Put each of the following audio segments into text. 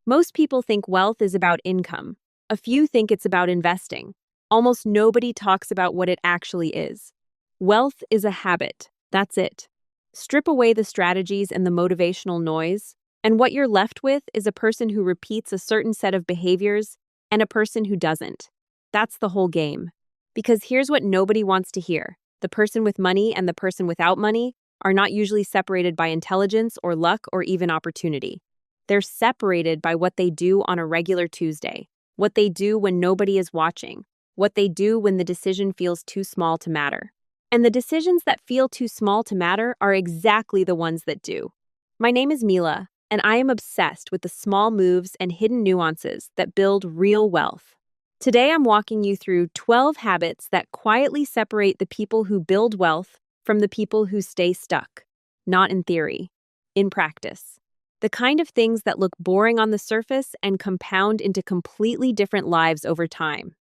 Most people think wealth is about income. A few think it's about investing. Almost nobody talks about what it actually is. Wealth is a habit. That's it. Strip away the strategies and the motivational noise, and what you're left with is a person who repeats a certain set of behaviors and a person who doesn't. That's the whole game. Because here's what nobody wants to hear. The person with money and the person without money are not usually separated by intelligence or luck or even opportunity. They're separated by what they do on a regular Tuesday, what they do when nobody is watching, what they do when the decision feels too small to matter. And the decisions that feel too small to matter are exactly the ones that do. My name is Mila, and I am obsessed with the small moves and hidden nuances that build real wealth. Today I'm walking you through 12 habits that quietly separate the people who build wealth from the people who stay stuck. Not in theory, in practice. The kind of things that look boring on the surface and compound into completely different lives over time.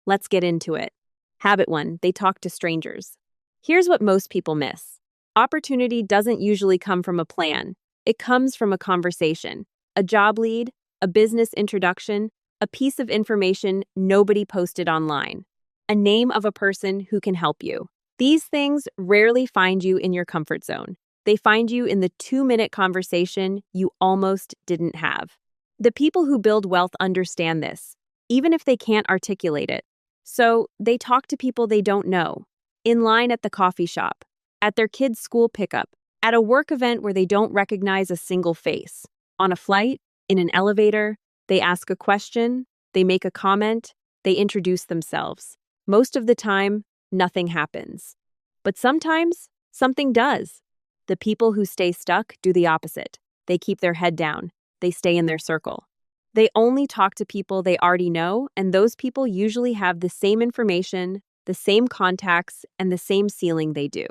Let's get into it. Habit 1, they talk to strangers. Here's what most people miss. Opportunity doesn't usually come from a plan. It comes from a conversation, a job lead, a business introduction, a piece of information nobody posted online, a name of a person who can help you. These things rarely find you in your comfort zone. They find you in the 2-minute conversation you almost didn't have. The people who build wealth understand this, even if they can't articulate it. So they talk to people they don't know, in line at the coffee shop, at their kids' school pickup, at a work event where they don't recognize a single face, on a flight, in an elevator. They ask a question, they make a comment, they introduce themselves. Most of the time, nothing happens. But sometimes, something does. The people who stay stuck do the opposite. They keep their head down. They stay in their circle. They only talk to people they already know, and those people usually have the same information, the same contacts, and the same ceiling they do.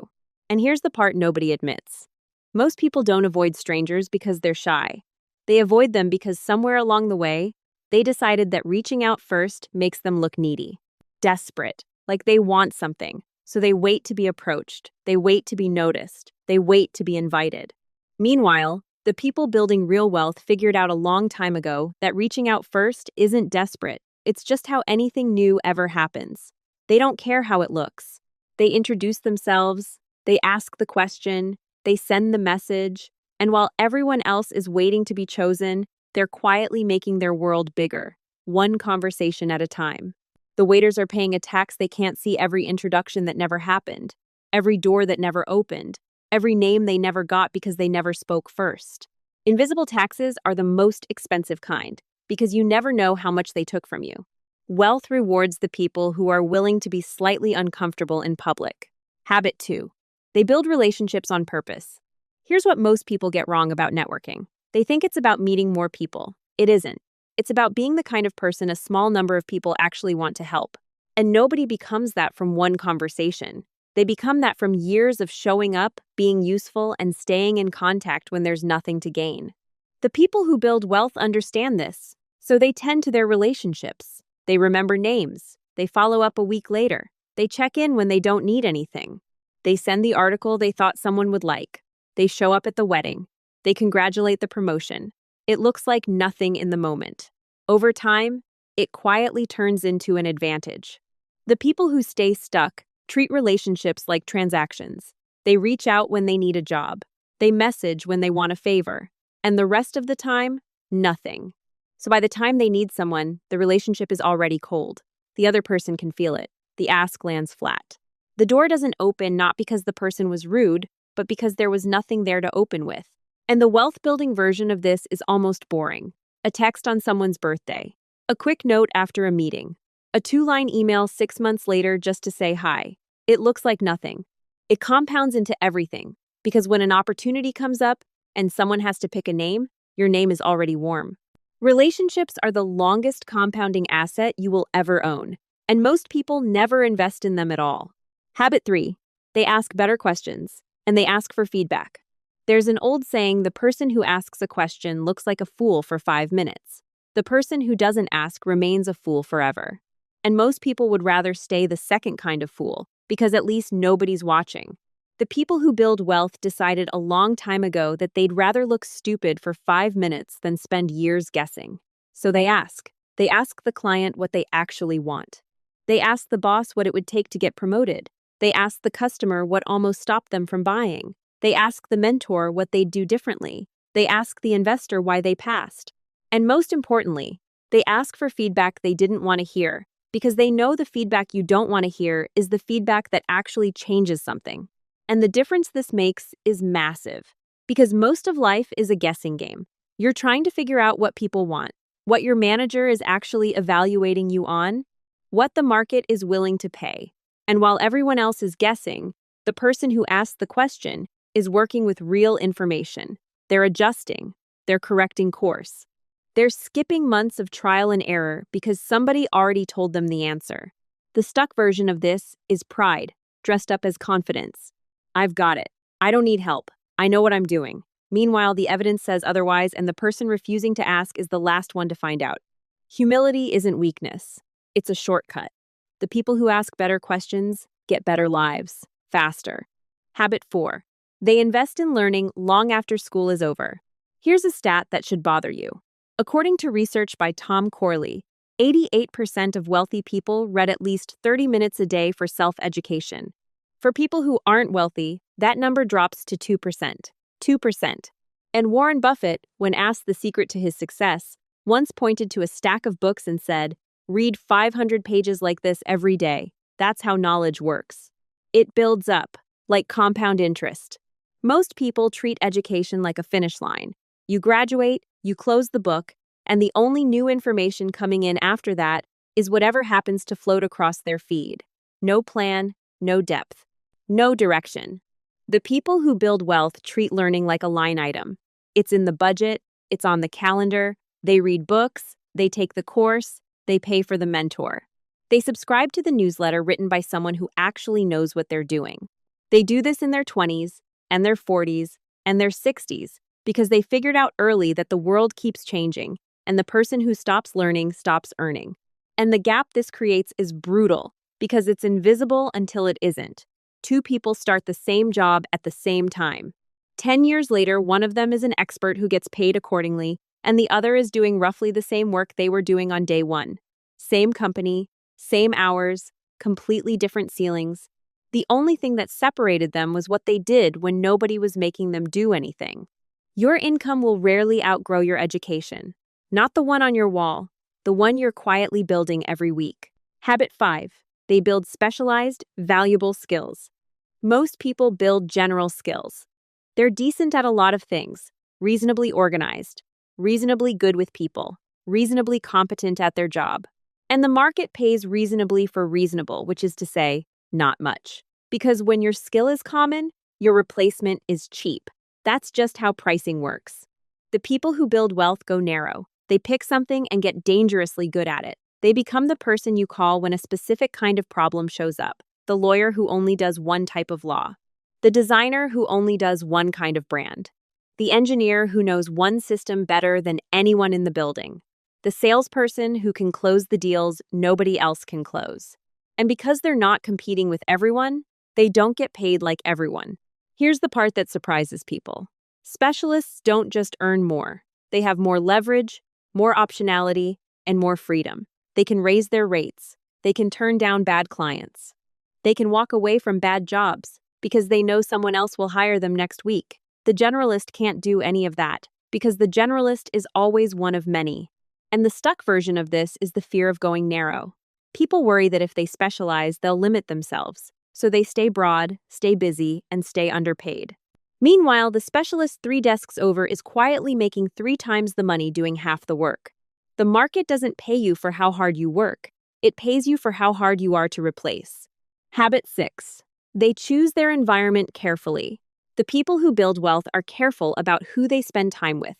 And here's the part nobody admits. Most people don't avoid strangers because they're shy. They avoid them because somewhere along the way, they decided that reaching out first makes them look needy, desperate, like they want something. So they wait to be approached, they wait to be noticed, they wait to be invited. Meanwhile, the people building real wealth figured out a long time ago that reaching out first isn't desperate. It's just how anything new ever happens. They don't care how it looks. They introduce themselves, they ask the question, they send the message, and while everyone else is waiting to be chosen, they're quietly making their world bigger, one conversation at a time. The waiters are paying a tax they can't see every introduction that never happened, every door that never opened, every name they never got because they never spoke first. Invisible taxes are the most expensive kind, because you never know how much they took from you. Wealth rewards the people who are willing to be slightly uncomfortable in public. Habit 2. They build relationships on purpose. Here's what most people get wrong about networking. They think it's about meeting more people. It isn't. It's about being the kind of person a small number of people actually want to help. And nobody becomes that from one conversation. They become that from years of showing up, being useful, and staying in contact when there's nothing to gain. The people who build wealth understand this, so they tend to their relationships. They remember names. They follow up a week later. They check in when they don't need anything. They send the article they thought someone would like. They show up at the wedding. They congratulate the promotion. It looks like nothing in the moment. Over time, it quietly turns into an advantage. The people who stay stuck treat relationships like transactions. They reach out when they need a job. They message when they want a favor. And the rest of the time, nothing. So by the time they need someone, the relationship is already cold. The other person can feel it. The ask lands flat. The door doesn't open not because the person was rude, but because there was nothing there to open with. And the wealth-building version of this is almost boring. A text on someone's birthday. A quick note after a meeting. A 2-line email 6 months later just to say hi. It looks like nothing. It compounds into everything, because when an opportunity comes up and someone has to pick a name, your name is already warm. Relationships are the longest compounding asset you will ever own, and most people never invest in them at all. Habit 3. They ask better questions, and they ask for feedback. There's an old saying, the person who asks a question looks like a fool for 5 minutes. The person who doesn't ask remains a fool forever. And most people would rather stay the second kind of fool, because at least nobody's watching. The people who build wealth decided a long time ago that they'd rather look stupid for 5 minutes than spend years guessing. So they ask. They ask the client what they actually want. They ask the boss what it would take to get promoted. They ask the customer what almost stopped them from buying. They ask the mentor what they'd do differently. They ask the investor why they passed. And most importantly, they ask for feedback they didn't want to hear, because they know the feedback you don't want to hear is the feedback that actually changes something. And the difference this makes is massive, because most of life is a guessing game. You're trying to figure out what people want, what your manager is actually evaluating you on, what the market is willing to pay. And while everyone else is guessing, the person who asked the question is working with real information. They're adjusting, they're correcting course. They're skipping months of trial and error because somebody already told them the answer. The stuck version of this is pride, dressed up as confidence. I've got it. I don't need help. I know what I'm doing. Meanwhile, the evidence says otherwise, and the person refusing to ask is the last one to find out. Humility isn't weakness. It's a shortcut. The people who ask better questions get better lives, faster. Habit 4. They invest in learning long after school is over. Here's a stat that should bother you. According to research by Tom Corley, 88% of wealthy people read at least 30 minutes a day for self-education. For people who aren't wealthy, that number drops to 2%. 2%. And Warren Buffett, when asked the secret to his success, once pointed to a stack of books and said, "Read 500 pages like this every day. That's how knowledge works." It builds up, like compound interest. Most people treat education like a finish line. You graduate, you close the book, and the only new information coming in after that is whatever happens to float across their feed. No plan, no depth, no direction. The people who build wealth treat learning like a line item. It's in the budget, it's on the calendar, they read books, they take the course, they pay for the mentor. They subscribe to the newsletter written by someone who actually knows what they're doing. They do this in their 20s, and their 40s, and their 60s, because they figured out early that the world keeps changing, and the person who stops learning stops earning. And the gap this creates is brutal, because it's invisible until it isn't. Two people start the same job at the same time. 10 years later, one of them is an expert who gets paid accordingly, and the other is doing roughly the same work they were doing on day one. Same company, same hours, completely different ceilings. The only thing that separated them was what they did when nobody was making them do anything. Your income will rarely outgrow your education. Not the one on your wall, the one you're quietly building every week. Habit 5. They build specialized, valuable skills. Most people build general skills. They're decent at a lot of things, reasonably organized, reasonably good with people, reasonably competent at their job. And the market pays reasonably for reasonable, which is to say, not much. Because when your skill is common, your replacement is cheap. That's just how pricing works. The people who build wealth go narrow. They pick something and get dangerously good at it. They become the person you call when a specific kind of problem shows up. The lawyer who only does one type of law. The designer who only does one kind of brand. The engineer who knows one system better than anyone in the building. The salesperson who can close the deals nobody else can close. And because they're not competing with everyone, they don't get paid like everyone. Here's the part that surprises people. Specialists don't just earn more. They have more leverage, more optionality, and more freedom. They can raise their rates. They can turn down bad clients. They can walk away from bad jobs because they know someone else will hire them next week. The generalist can't do any of that because the generalist is always one of many. And the stuck version of this is the fear of going narrow. People worry that if they specialize, they'll limit themselves. So they stay broad, stay busy, and stay underpaid. Meanwhile, the specialist 3 desks over is quietly making 3 times the money doing half the work. The market doesn't pay you for how hard you work. It pays you for how hard you are to replace. Habit 6. They choose their environment carefully. The people who build wealth are careful about who they spend time with.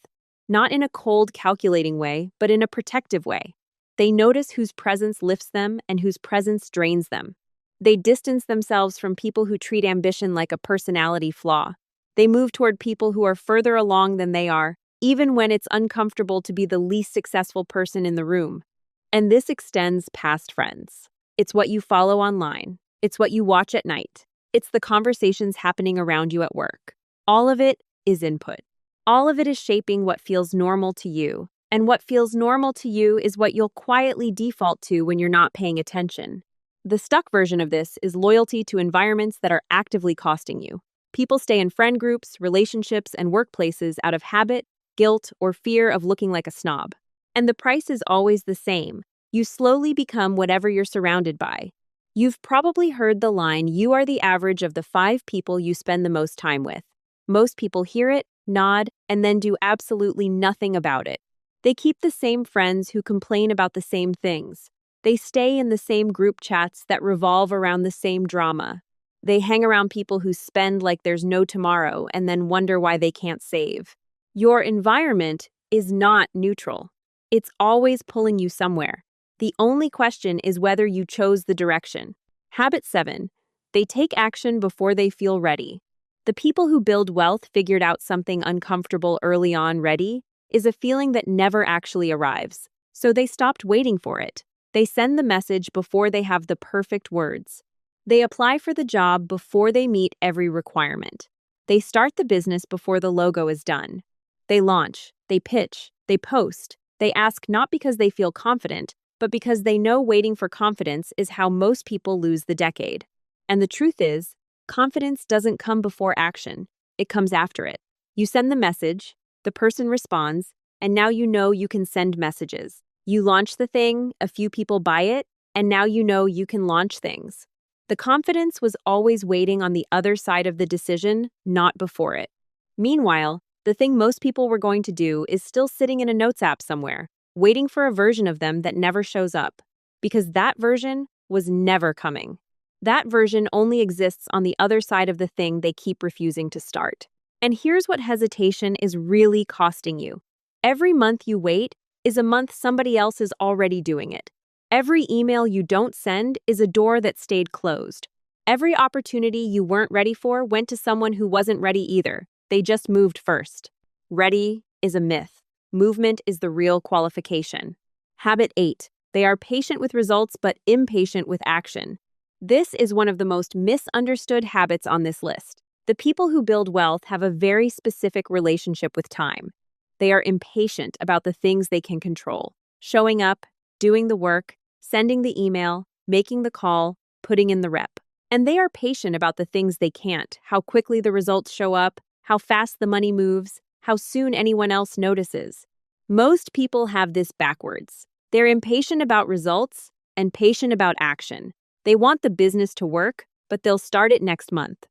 Not in a cold, calculating way, but in a protective way. They notice whose presence lifts them and whose presence drains them. They distance themselves from people who treat ambition like a personality flaw. They move toward people who are further along than they are, even when it's uncomfortable to be the least successful person in the room. And this extends past friends. It's what you follow online. It's what you watch at night. It's the conversations happening around you at work. All of it is input. All of it is shaping what feels normal to you. And what feels normal to you is what you'll quietly default to when you're not paying attention. The stuck version of this is loyalty to environments that are actively costing you. People stay in friend groups, relationships, and workplaces out of habit, guilt, or fear of looking like a snob. And the price is always the same. You slowly become whatever you're surrounded by. You've probably heard the line, "You are the average of the 5 people you spend the most time with." Most people hear it, nod, and then do absolutely nothing about it. They keep the same friends who complain about the same things. They stay in the same group chats that revolve around the same drama. They hang around people who spend like there's no tomorrow and then wonder why they can't save. Your environment is not neutral. It's always pulling you somewhere. The only question is whether you chose the direction. Habit 7. They take action before they feel ready. The people who build wealth figured out something uncomfortable early on. Ready is a feeling that never actually arrives, so they stopped waiting for it. They send the message before they have the perfect words. They apply for the job before they meet every requirement. They start the business before the logo is done. They launch, they pitch, they post. They ask not because they feel confident, but because they know waiting for confidence is how most people lose the decade. And the truth is, confidence doesn't come before action. It comes after it. You send the message, the person responds, and now you know you can send messages. You launch the thing, a few people buy it, and now you know you can launch things. The confidence was always waiting on the other side of the decision, not before it. Meanwhile, the thing most people were going to do is still sitting in a notes app somewhere, waiting for a version of them that never shows up. Because that version was never coming. That version only exists on the other side of the thing they keep refusing to start. And here's what hesitation is really costing you. Every month you wait is a month somebody else is already doing it. Every email you don't send is a door that stayed closed. Every opportunity you weren't ready for went to someone who wasn't ready either. They just moved first. Ready is a myth. Movement is the real qualification. Habit 8. They are patient with results but impatient with action. This is one of the most misunderstood habits on this list. The people who build wealth have a very specific relationship with time. They are impatient about the things they can control. Showing up, doing the work, sending the email, making the call, putting in the rep. And they are patient about the things they can't, how quickly the results show up, how fast the money moves, how soon anyone else notices. Most people have this backwards. They're impatient about results and patient about action. They want the business to work, but they'll start it next month.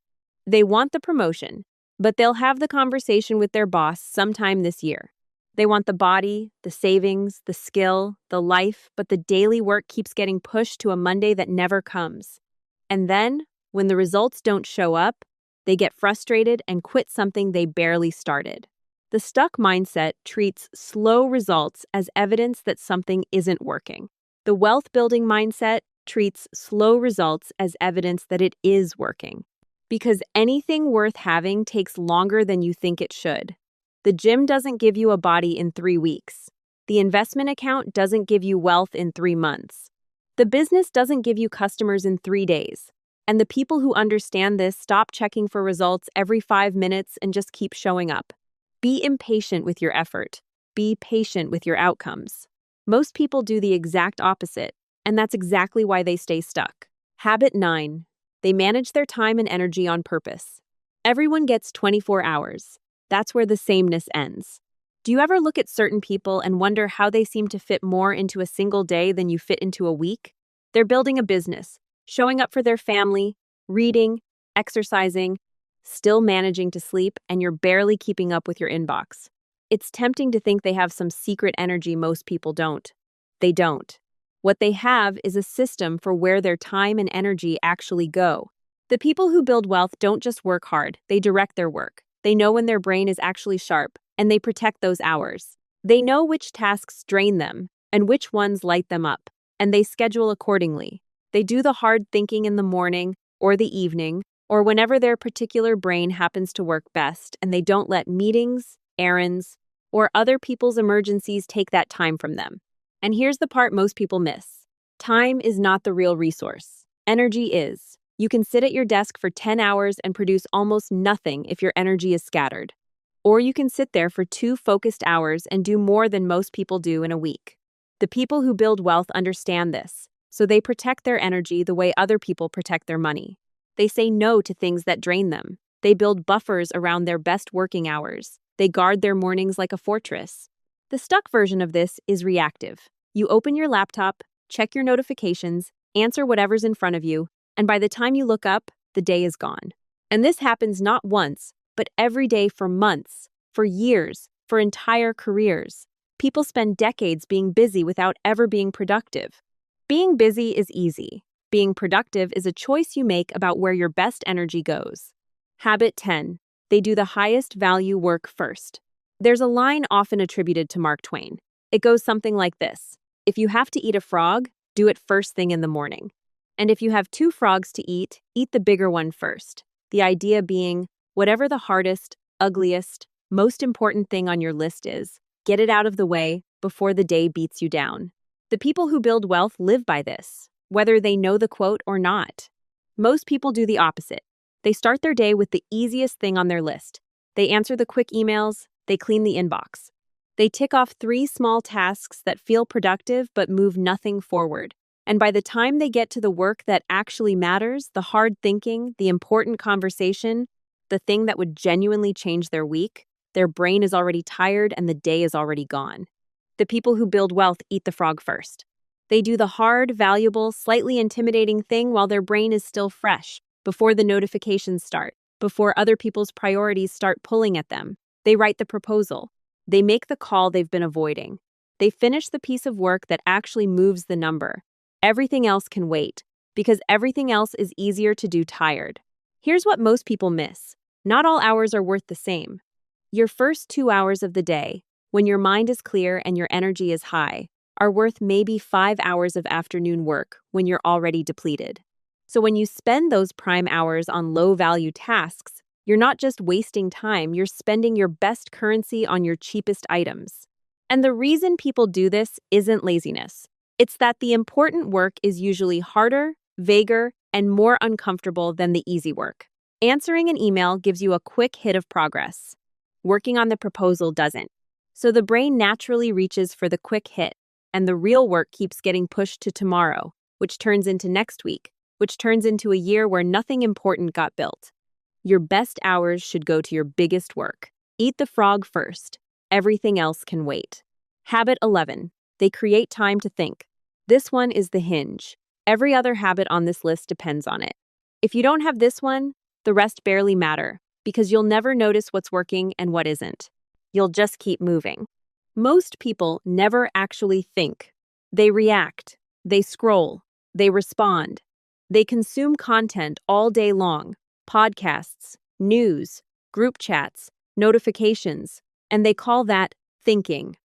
They want the promotion, but they'll have the conversation with their boss sometime this year. They want the body, the savings, the skill, the life, but the daily work keeps getting pushed to a Monday that never comes. And then, when the results don't show up, they get frustrated and quit something they barely started. The stuck mindset treats slow results as evidence that something isn't working. The wealth-building mindset treats slow results as evidence that it is working. Because anything worth having takes longer than you think it should. The gym doesn't give you a body in 3 weeks. The investment account doesn't give you wealth in 3 months. The business doesn't give you customers in 3 days. And the people who understand this stop checking for results every 5 minutes and just keep showing up. Be impatient with your effort. Be patient with your outcomes. Most people do the exact opposite, and that's exactly why they stay stuck. Habit 9. They manage their time and energy on purpose. Everyone gets 24 hours. That's where the sameness ends. Do you ever look at certain people and wonder how they seem to fit more into a single day than you fit into a week? They're building a business, showing up for their family, reading, exercising, still managing to sleep, and you're barely keeping up with your inbox. It's tempting to think they have some secret energy most people don't. They don't. What they have is a system for where their time and energy actually go. The people who build wealth don't just work hard, they direct their work. They know when their brain is actually sharp, and they protect those hours. They know which tasks drain them and which ones light them up, and they schedule accordingly. They do the hard thinking in the morning or the evening or whenever their particular brain happens to work best, and they don't let meetings, errands, or other people's emergencies take that time from them. And here's the part most people miss. Time is not the real resource. Energy is. You can sit at your desk for 10 hours and produce almost nothing if your energy is scattered. Or you can sit there for 2 focused hours and do more than most people do in a week. The people who build wealth understand this, so they protect their energy the way other people protect their money. They say no to things that drain them. They build buffers around their best working hours. They guard their mornings like a fortress. The stuck version of this is reactive. You open your laptop, check your notifications, answer whatever's in front of you, and by the time you look up, the day is gone. And this happens not once, but every day for months, for years, for entire careers. People spend decades being busy without ever being productive. Being busy is easy. Being productive is a choice you make about where your best energy goes. Habit 10. They do the highest value work first. There's a line often attributed to Mark Twain. It goes something like this: if you have to eat a frog, do it first thing in the morning. And if you have 2 frogs to eat the bigger one first. The idea being, whatever the hardest, ugliest, most important thing on your list is, get it out of the way before the day beats you down. The people who build wealth live by this, whether they know the quote or not. Most people do the opposite. They start their day with the easiest thing on their list. They answer the quick emails, they clean the inbox. They tick off 3 small tasks that feel productive but move nothing forward. And by the time they get to the work that actually matters, the hard thinking, the important conversation, the thing that would genuinely change their week, their brain is already tired and the day is already gone. The people who build wealth eat the frog first. They do the hard, valuable, slightly intimidating thing while their brain is still fresh, before the notifications start, before other people's priorities start pulling at them. They write the proposal. They make the call they've been avoiding. They finish the piece of work that actually moves the number. Everything else can wait, because everything else is easier to do tired. Here's what most people miss. Not all hours are worth the same. Your first 2 hours of the day, when your mind is clear and your energy is high, are worth maybe 5 hours of afternoon work when you're already depleted. So when you spend those prime hours on low-value tasks, you're not just wasting time, you're spending your best currency on your cheapest items. And the reason people do this isn't laziness. It's that the important work is usually harder, vaguer, and more uncomfortable than the easy work. Answering an email gives you a quick hit of progress. Working on the proposal doesn't. So the brain naturally reaches for the quick hit, and the real work keeps getting pushed to tomorrow, which turns into next week, which turns into a year where nothing important got built. Your best hours should go to your biggest work. Eat the frog first. Everything else can wait. Habit 11. They create time to think. This one is the hinge. Every other habit on this list depends on it. If you don't have this one, the rest barely matter, because you'll never notice what's working and what isn't. You'll just keep moving. Most people never actually think. They react. They scroll. They respond. They consume content all day long. Podcasts, news, group chats, notifications, and they call that thinking.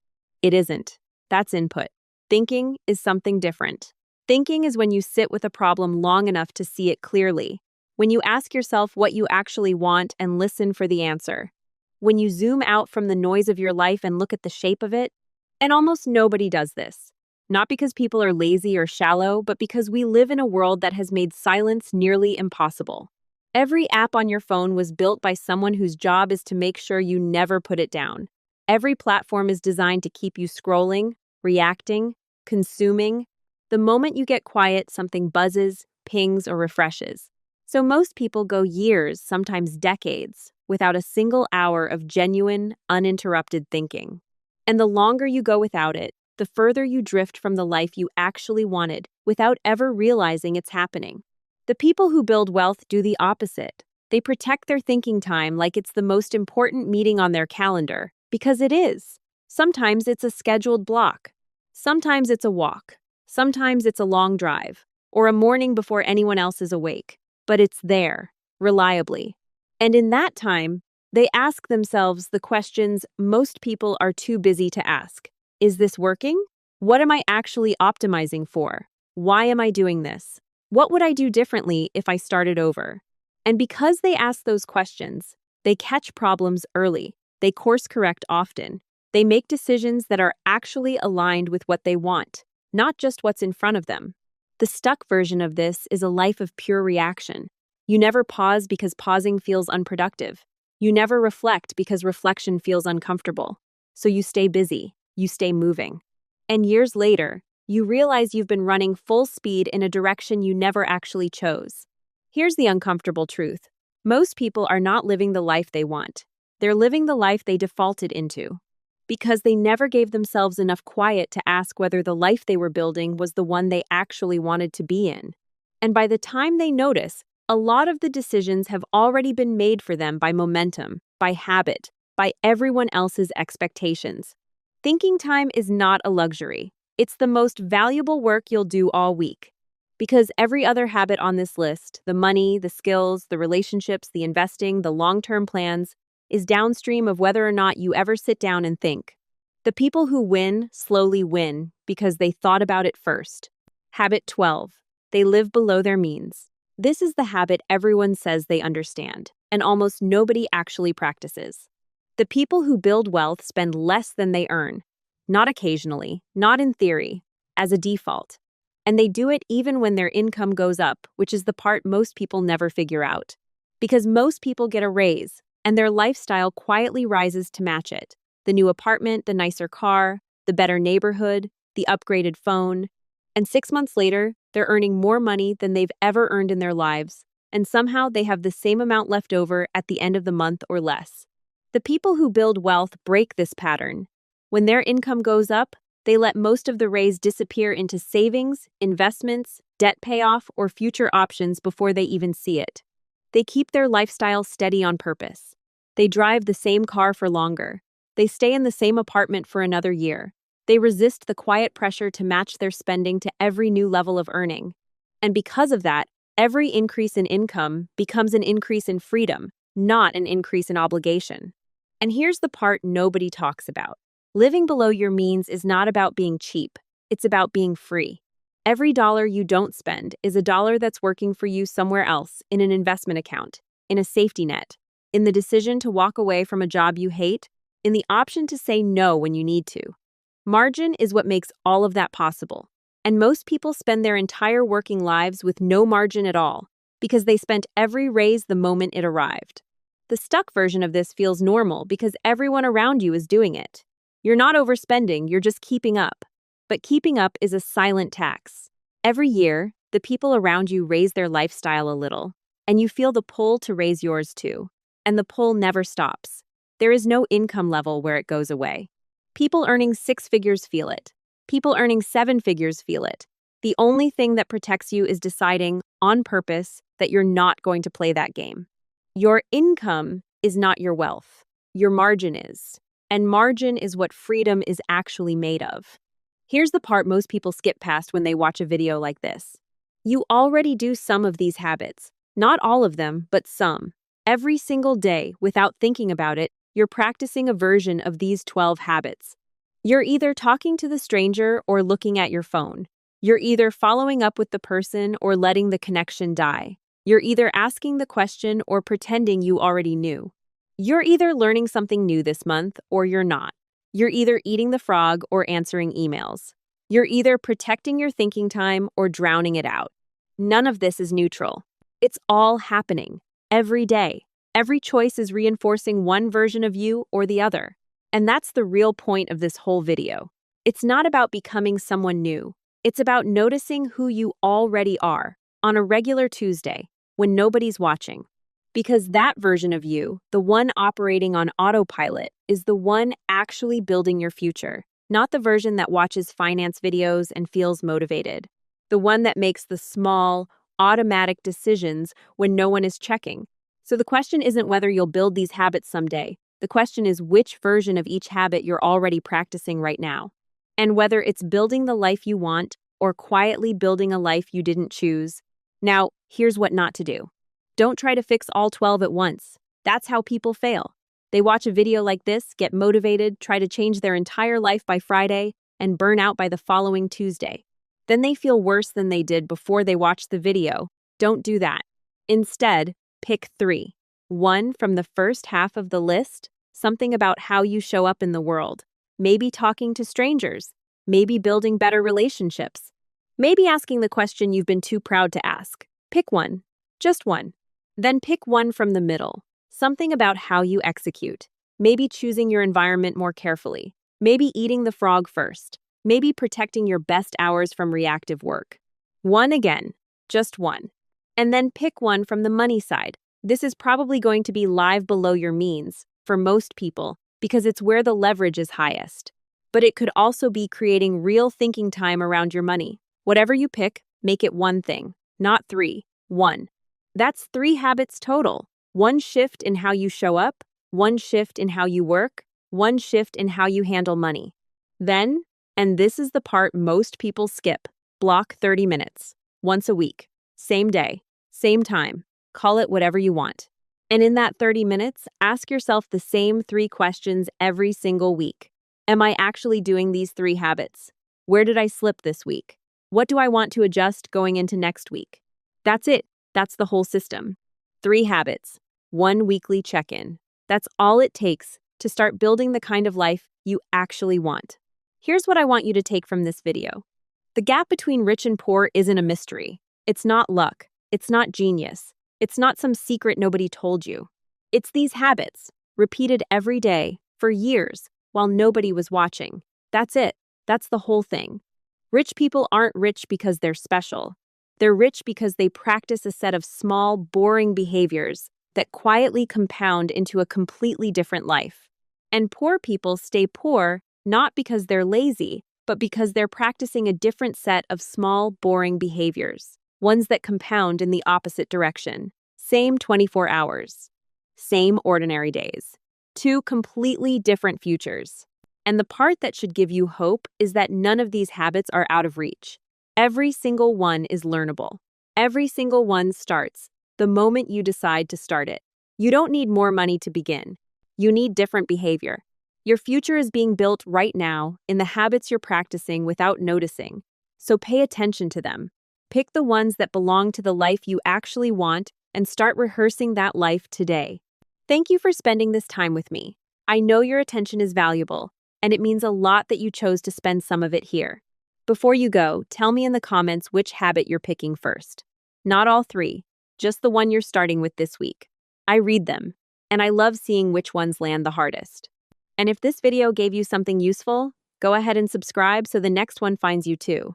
It isn't. That's input. Thinking is something different. Thinking is when you sit with a problem long enough to see it clearly, when you ask yourself what you actually want and listen for the answer, when you zoom out from the noise of your life and look at the shape of it. And almost nobody does this. Not because people are lazy or shallow, but because we live in a world that has made silence nearly impossible. Every app on your phone was built by someone whose job is to make sure you never put it down. Every platform is designed to keep you scrolling, reacting, consuming. The moment you get quiet, something buzzes, pings, or refreshes. So most people go years, sometimes decades, without a single hour of genuine, uninterrupted thinking. And the longer you go without it, the further you drift from the life you actually wanted without ever realizing it's happening. The people who build wealth do the opposite. They protect their thinking time like it's the most important meeting on their calendar, because it is. Sometimes it's a scheduled block. Sometimes it's a walk. Sometimes it's a long drive, or a morning before anyone else is awake. But it's there, reliably. And in that time, they ask themselves the questions most people are too busy to ask. Is this working? What am I actually optimizing for? Why am I doing this? What would I do differently if I started over? And because they ask those questions, they catch problems early. They course correct often. They make decisions that are actually aligned with what they want, not just what's in front of them. The stuck version of this is a life of pure reaction. You never pause because pausing feels unproductive. You never reflect because reflection feels uncomfortable. So you stay busy, you stay moving. And years later, you realize you've been running full speed in a direction you never actually chose. Here's the uncomfortable truth. Most people are not living the life they want. They're living the life they defaulted into. Because they never gave themselves enough quiet to ask whether the life they were building was the one they actually wanted to be in. And by the time they notice, a lot of the decisions have already been made for them by momentum, by habit, by everyone else's expectations. Thinking time is not a luxury. It's the most valuable work you'll do all week. Because every other habit on this list, the money, the skills, the relationships, the investing, the long-term plans, is downstream of whether or not you ever sit down and think. The people who win slowly win because they thought about it first. Habit 12. They live below their means. This is the habit everyone says they understand, and almost nobody actually practices. The people who build wealth spend less than they earn. Not occasionally, not in theory, as a default. And they do it even when their income goes up, which is the part most people never figure out. Because most people get a raise, and their lifestyle quietly rises to match it. The new apartment, the nicer car, the better neighborhood, the upgraded phone. And 6 months later, they're earning more money than they've ever earned in their lives, and somehow they have the same amount left over at the end of the month or less. The people who build wealth break this pattern. When their income goes up, they let most of the raise disappear into savings, investments, debt payoff, or future options before they even see it. They keep their lifestyle steady on purpose. They drive the same car for longer. They stay in the same apartment for another year. They resist the quiet pressure to match their spending to every new level of earning. And because of that, every increase in income becomes an increase in freedom, not an increase in obligation. And here's the part nobody talks about. Living below your means is not about being cheap. It's about being free. Every dollar you don't spend is a dollar that's working for you somewhere else, in an investment account, in a safety net, in the decision to walk away from a job you hate, in the option to say no when you need to. Margin is what makes all of that possible. And most people spend their entire working lives with no margin at all, because they spent every raise the moment it arrived. The stuck version of this feels normal because everyone around you is doing it. You're not overspending, you're just keeping up. But keeping up is a silent tax. Every year, the people around you raise their lifestyle a little, and you feel the pull to raise yours too. And the pull never stops. There is no income level where it goes away. People earning 6 figures feel it. People earning 7 figures feel it. The only thing that protects you is deciding, on purpose, that you're not going to play that game. Your income is not your wealth. Your margin is. And margin is what freedom is actually made of. Here's the part most people skip past when they watch a video like this. You already do some of these habits. Not all of them, but some. Every single day, without thinking about it, you're practicing a version of these 12 habits. You're either talking to the stranger or looking at your phone. You're either following up with the person or letting the connection die. You're either asking the question or pretending you already knew. You're either learning something new this month or you're not. You're either eating the frog or answering emails. You're either protecting your thinking time or drowning it out. None of this is neutral. It's all happening, every day. Every choice is reinforcing one version of you or the other. And that's the real point of this whole video. It's not about becoming someone new. It's about noticing who you already are on a regular Tuesday when nobody's watching. Because that version of you, the one operating on autopilot, is the one actually building your future, not the version that watches finance videos and feels motivated. The one that makes the small, automatic decisions when no one is checking. So the question isn't whether you'll build these habits someday. The question is which version of each habit you're already practicing right now. And whether it's building the life you want or quietly building a life you didn't choose. Now, here's what not to do. Don't try to fix all 12 at once. That's how people fail. They watch a video like this, get motivated, try to change their entire life by Friday, and burn out by the following Tuesday. Then they feel worse than they did before they watched the video. Don't do that. Instead, pick 3. 1 from the first half of the list, something about how you show up in the world. Maybe talking to strangers. Maybe building better relationships. Maybe asking the question you've been too proud to ask. Pick one, just one. Then pick one from the middle, something about how you execute. Maybe choosing your environment more carefully. Maybe eating the frog first. Maybe protecting your best hours from reactive work. One again, just one. And then pick one from the money side. This is probably going to be live below your means for most people because it's where the leverage is highest. But it could also be creating real thinking time around your money. Whatever you pick, make it one thing, not three, one. That's 3 habits total. One shift in how you show up, one shift in how you work, one shift in how you handle money. Then, and this is the part most people skip, block 30 minutes, once a week, same day, same time, call it whatever you want. And in that 30 minutes, ask yourself the same 3 questions every single week. Am I actually doing these 3 habits? Where did I slip this week? What do I want to adjust going into next week? That's it. That's the whole system. 3 habits, 1 weekly check-in. That's all it takes to start building the kind of life you actually want. Here's what I want you to take from this video. The gap between rich and poor isn't a mystery. It's not luck. It's not genius. It's not some secret nobody told you. It's these habits, repeated every day, for years, while nobody was watching. That's it. That's the whole thing. Rich people aren't rich because they're special. They're rich because they practice a set of small, boring behaviors that quietly compound into a completely different life. And poor people stay poor not because they're lazy, but because they're practicing a different set of small, boring behaviors, ones that compound in the opposite direction. Same 24 hours, same ordinary days. 2 completely different futures. And the part that should give you hope is that none of these habits are out of reach. Every single one is learnable. Every single one starts the moment you decide to start it. You don't need more money to begin. You need different behavior. Your future is being built right now in the habits you're practicing without noticing. So pay attention to them. Pick the ones that belong to the life you actually want and start rehearsing that life today. Thank you for spending this time with me. I know your attention is valuable, and it means a lot that you chose to spend some of it here. Before you go, tell me in the comments which habit you're picking first. Not all 3, just the one you're starting with this week. I read them, and I love seeing which ones land the hardest. And if this video gave you something useful, go ahead and subscribe so the next one finds you too.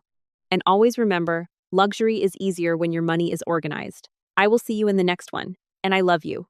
And always remember, luxury is easier when your money is organized. I will see you in the next one, and I love you.